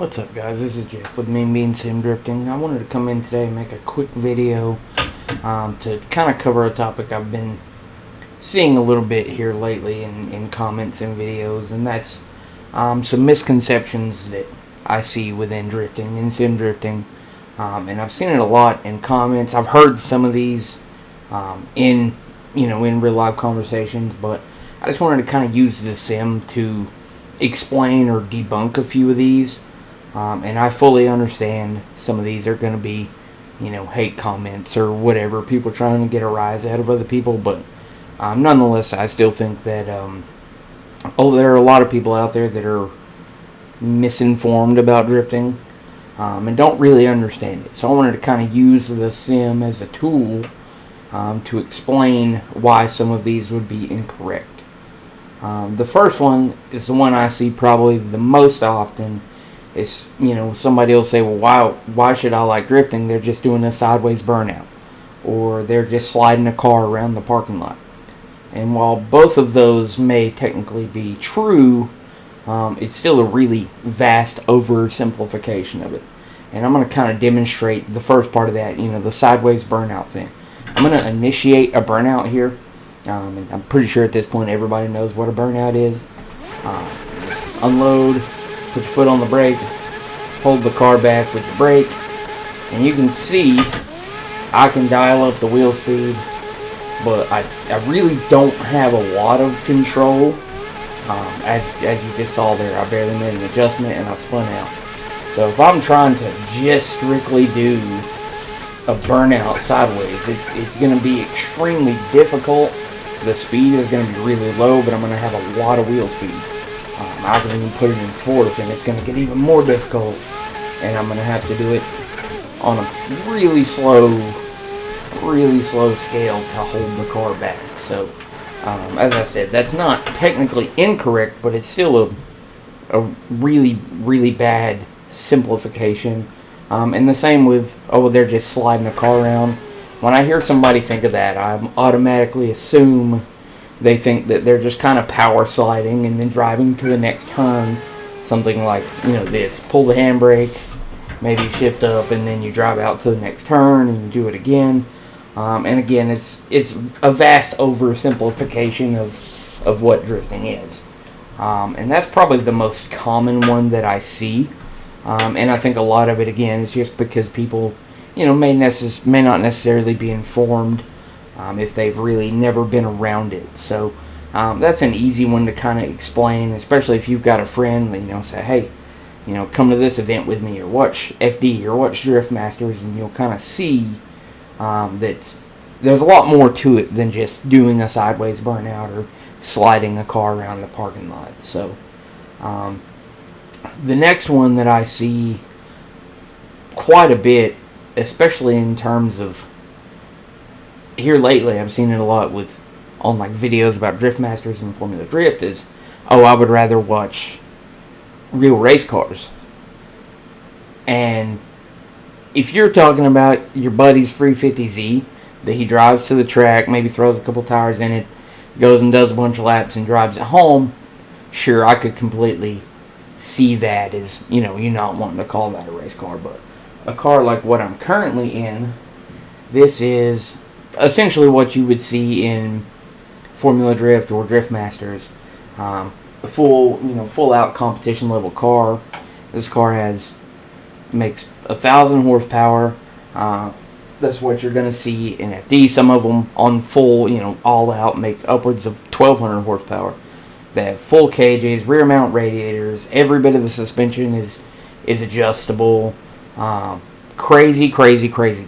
What's up, guys? This is Jeff with Mean Bean Sim Drifting. I wanted to come in today and make a quick video to kind of cover a topic I've been seeing a little bit here lately in comments and videos, and that's some misconceptions that I see within drifting and sim drifting. And I've seen it a lot in comments. I've heard some of these in real life conversations, but I just wanted to kind of use the sim to explain or debunk a few of these. And I fully understand some of these are going to be, hate comments or whatever, people trying to get a rise out of other people. But nonetheless, I still think that there are a lot of people out there that are misinformed about drifting and don't really understand it. So I wanted to kind of use the sim as a tool to explain why some of these would be incorrect. The first one is the one I see probably the most often. It's, somebody will say, well, why should I like drifting? They're just doing a sideways burnout, or they're just sliding a car around the parking lot. And while both of those may technically be true, it's still a really vast oversimplification of it. And I'm going to kind of demonstrate the first part of that, the sideways burnout thing. I'm going to initiate a burnout here. And I'm pretty sure at this point everybody knows what a burnout is. Just unload. Put your foot on the brake, hold the car back with the brake, and you can see I can dial up the wheel speed, but I really don't have a lot of control. As you just saw there, I barely made an adjustment and I spun out. So if I'm trying to just strictly do a burnout sideways, it's going to be extremely difficult. The speed is going to be really low, but I'm going to have a lot of wheel speed. I can even put it in fourth, and it's going to get even more difficult. And I'm going to have to do it on a really slow scale to hold the car back. So, as I said, that's not technically incorrect, but it's still a really, really bad simplification. And the same with, they're just sliding a car around. When I hear somebody think of that, I automatically assume they think that they're just kind of power sliding and then driving to the next turn. Something like, this. Pull the handbrake, maybe shift up, and then you drive out to the next turn and you do it again. And again, it's a vast oversimplification of what drifting is. And that's probably the most common one that I see. And I think a lot of it, again, is just because people, may not necessarily be informed if they've really never been around it. So that's an easy one to kind of explain, especially if you've got a friend that, say, hey, come to this event with me, or watch FD, or watch Drift Masters, and you'll kind of see that there's a lot more to it than just doing a sideways burnout or sliding a car around the parking lot. So the next one that I see quite a bit, especially in terms of here lately, I've seen it a lot on videos about Drift Masters and Formula Drift, is, I would rather watch real race cars. And if you're talking about your buddy's 350Z that he drives to the track, maybe throws a couple tires in it, goes and does a bunch of laps and drives it home, sure, I could completely see that as, you not wanting to call that a race car. But a car like what I'm currently in, this is essentially what you would see in Formula Drift or Drift Masters. A full out competition level car. This car makes 1,000 horsepower. That's what you're going to see in FD. Some of them on full, all out, make upwards of 1,200 horsepower. They have full cages, rear mount radiators. Every bit of the suspension is adjustable. Crazy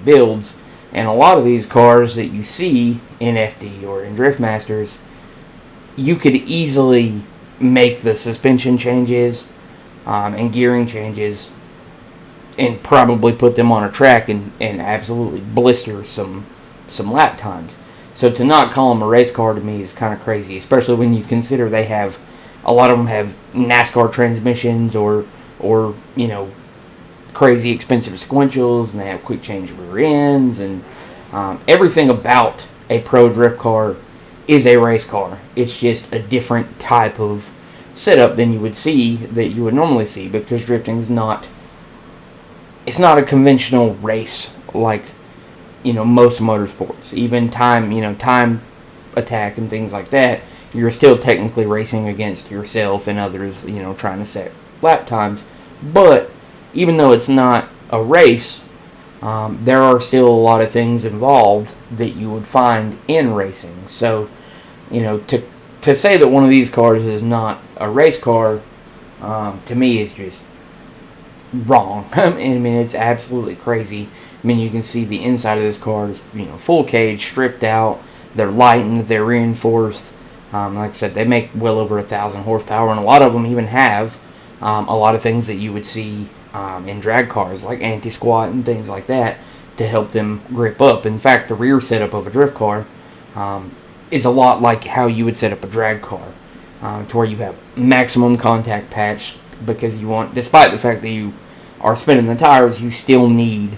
builds. And a lot of these cars that you see in FD or in Drift Masters, you could easily make the suspension changes and gearing changes and probably put them on a track and absolutely blister some lap times. So to not call them a race car to me is kind of crazy, especially when you consider a lot of them have NASCAR transmissions or crazy expensive sequentials, and they have quick change rear ends, and everything about a pro drift car is a race car. It's just a different type of setup than you would see, that you would normally see, because drifting's not, it's not a conventional race like, most motorsports. Even time attack and things like that, you're still technically racing against yourself and others, trying to set lap times. But even though it's not a race, there are still a lot of things involved that you would find in racing. So, to say that one of these cars is not a race car, to me is just wrong. I mean, it's absolutely crazy. I mean, you can see the inside of this car is, full cage, stripped out. They're lightened, they're reinforced. Like I said, they make well over 1,000 horsepower, and a lot of them even have a lot of things that you would see in drag cars, like anti-squat and things like that, to help them grip up. In fact, the rear setup of a drift car is a lot like how you would set up a drag car, to where you have maximum contact patch, because you want, despite the fact that you are spinning the tires, you still need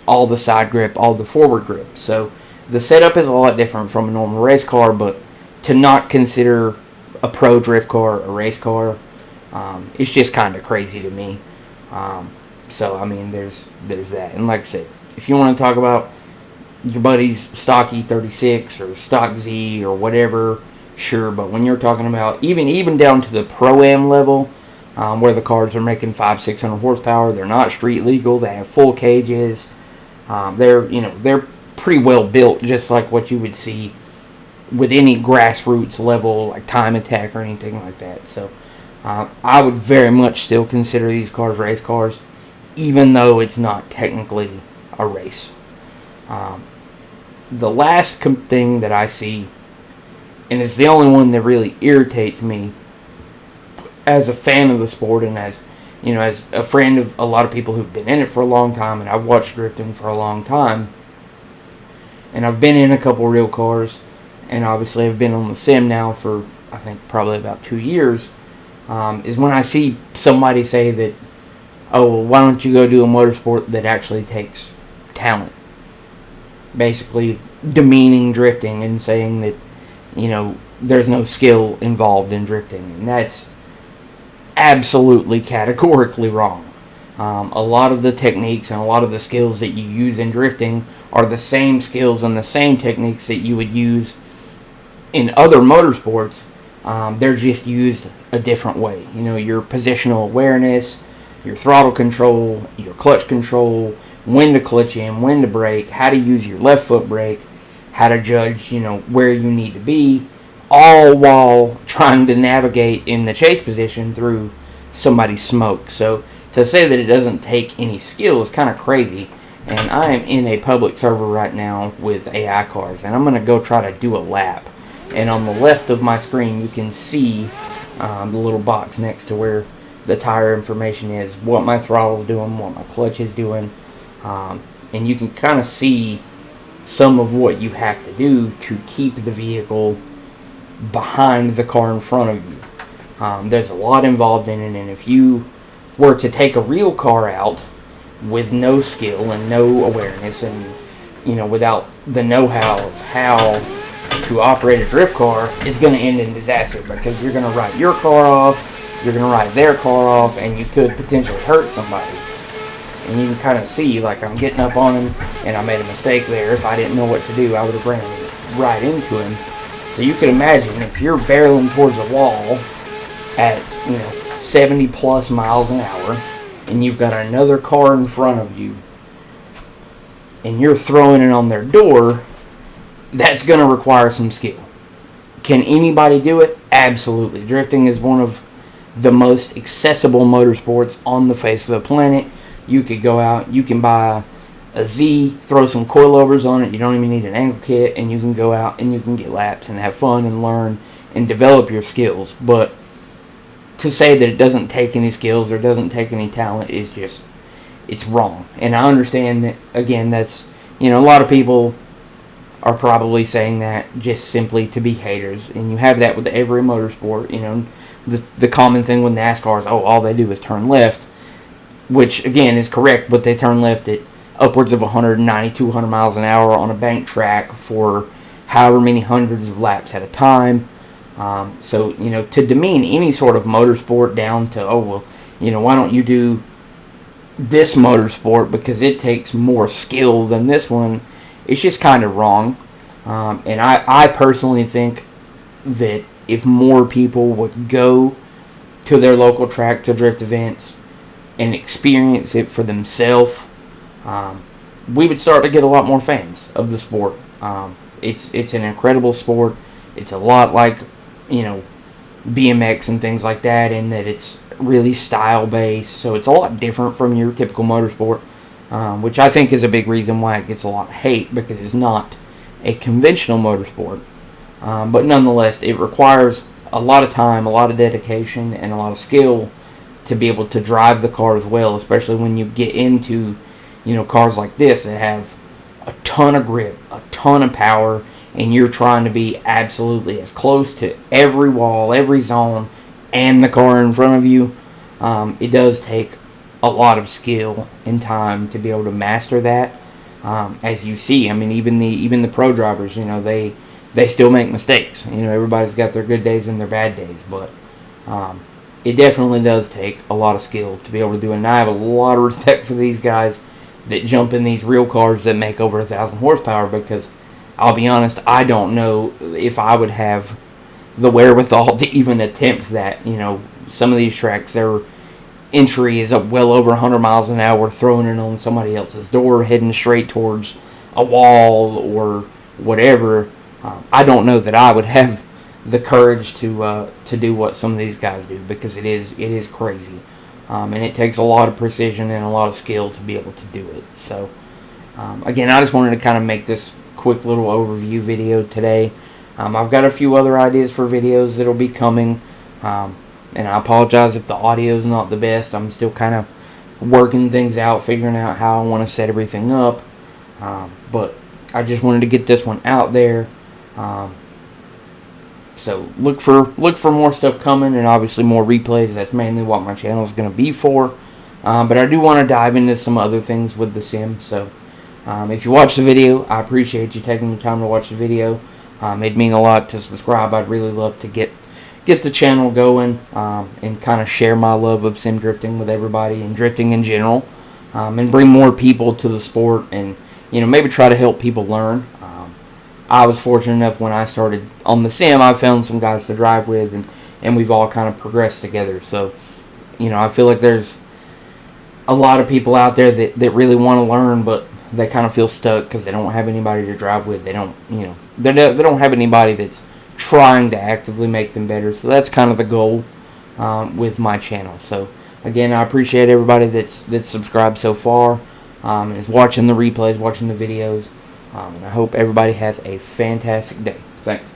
all the side grip, all the forward grip. So the setup is a lot different from a normal race car, but to not consider a pro drift car a race car, it's just kind of crazy to me. So, I mean, there's that. And like I said, if you want to talk about your buddy's stock E36 or stock Z or whatever, sure. But when you're talking about even down to the Pro-Am level, where the cars are making 500-600 horsepower, they're not street legal, they have full cages, they're pretty well built, just like what you would see with any grassroots level, like time attack or anything like that. So I would very much still consider these cars race cars, even though it's not technically a race. The last thing that I see, and it's the only one that really irritates me as a fan of the sport, and as a friend of a lot of people who've been in it for a long time, and I've watched drifting for a long time, and I've been in a couple real cars, and obviously I've been on the sim now for, I think, probably about 2 years, is when I see somebody say that, oh, well, why don't you go do a motorsport that actually takes talent? Basically demeaning drifting and saying that, there's no skill involved in drifting. And that's absolutely categorically wrong. A lot of the techniques and a lot of the skills that you use in drifting are the same skills and the same techniques that you would use in other motorsports. They're just used a different way. Your positional awareness, your throttle control, your clutch control, when to clutch in, when to brake, how to use your left foot brake, how to judge, where you need to be, all while trying to navigate in the chase position through somebody's smoke. So to say that it doesn't take any skill is kind of crazy. And I am in a public server right now with AI cars, and I'm going to go try to do a lap. And on the left of my screen, you can see the little box next to where the tire information is, what my throttle's doing, what my clutch is doing. And you can kind of see some of what you have to do to keep the vehicle behind the car in front of you. There's a lot involved in it, and if you were to take a real car out with no skill and no awareness, and without the know-how of how to operate a drift car, it's going to end in disaster, because you're going to write your car off, you're going to write their car off, and you could potentially hurt somebody. And you can kind of see, like, I'm getting up on him, and I made a mistake there. If I didn't know what to do, I would have ran right into him. So you can imagine, if you're barreling towards a wall at 70 plus miles an hour, and you've got another car in front of you, and you're throwing it on their door, that's going to require some skill. Can anybody do it? Absolutely. Drifting is one of the most accessible motorsports on the face of the planet. You could go out, you can buy a Z, throw some coilovers on it, you don't even need an angle kit, and you can go out and you can get laps and have fun and learn and develop your skills. But to say that it doesn't take any skills or doesn't take any talent is just, it's wrong. And I understand that, again, that's, a lot of people are probably saying that just simply to be haters, and you have that with every motorsport. The common thing with NASCAR is, all they do is turn left, which again is correct, but they turn left at upwards of 190, 200 miles an hour on a bank track for however many hundreds of laps at a time. So, to demean any sort of motorsport down to, oh, well, why don't you do this motorsport because it takes more skill than this one, it's just kind of wrong. And I personally think that if more people would go to their local track to drift events and experience it for themselves, we would start to get a lot more fans of the sport. It's an incredible sport. It's a lot like, BMX and things like that, in that it's really style based, so it's a lot different from your typical motorsport, which I think is a big reason why it gets a lot of hate, because it's not a conventional motorsport. But nonetheless, it requires a lot of time, a lot of dedication, and a lot of skill to be able to drive the cars well, especially when you get into, cars like this that have a ton of grip, a ton of power, and you're trying to be absolutely as close to every wall, every zone, and the car in front of you. It does take a lot of skill and time to be able to master that. As you see, I mean, even the pro drivers, they still make mistakes. Everybody's got their good days and their bad days, but it definitely does take a lot of skill to be able to do it. And I have a lot of respect for these guys that jump in these real cars that make over 1,000 horsepower, because I'll be honest, I don't know if I would have the wherewithal to even attempt that. Some of these tracks, their entry is up well over 100 miles an hour, throwing it on somebody else's door, heading straight towards a wall or whatever. I don't know that I would have the courage to do what some of these guys do, because it is crazy, and it takes a lot of precision and a lot of skill to be able to do it. So again, I just wanted to kind of make this quick little overview video today. I've got a few other ideas for videos that'll be coming, and I apologize if the audio is not the best. I'm still kind of working things out, figuring out how I want to set everything up, but I just wanted to get this one out there. So look for more stuff coming, and obviously more replays. That's mainly what my channel is going to be for, but I do want to dive into some other things with the sim. So if you watch the video, I appreciate you taking the time to watch the video. It'd mean a lot to subscribe. I'd really love to get the channel going, and kind of share my love of sim drifting with everybody, and drifting in general, and bring more people to the sport, and maybe try to help people learn. I was fortunate enough when I started on the sim, I found some guys to drive with, and we've all kind of progressed together. So I feel like there's a lot of people out there that really want to learn, but they kind of feel stuck because they don't have anybody to drive with. They don't they don't have anybody that's trying to actively make them better. So that's kind of the goal with my channel. So again, I appreciate everybody that's subscribed so far, and is watching the replays, watching the videos, and I hope everybody has a fantastic day. Thanks.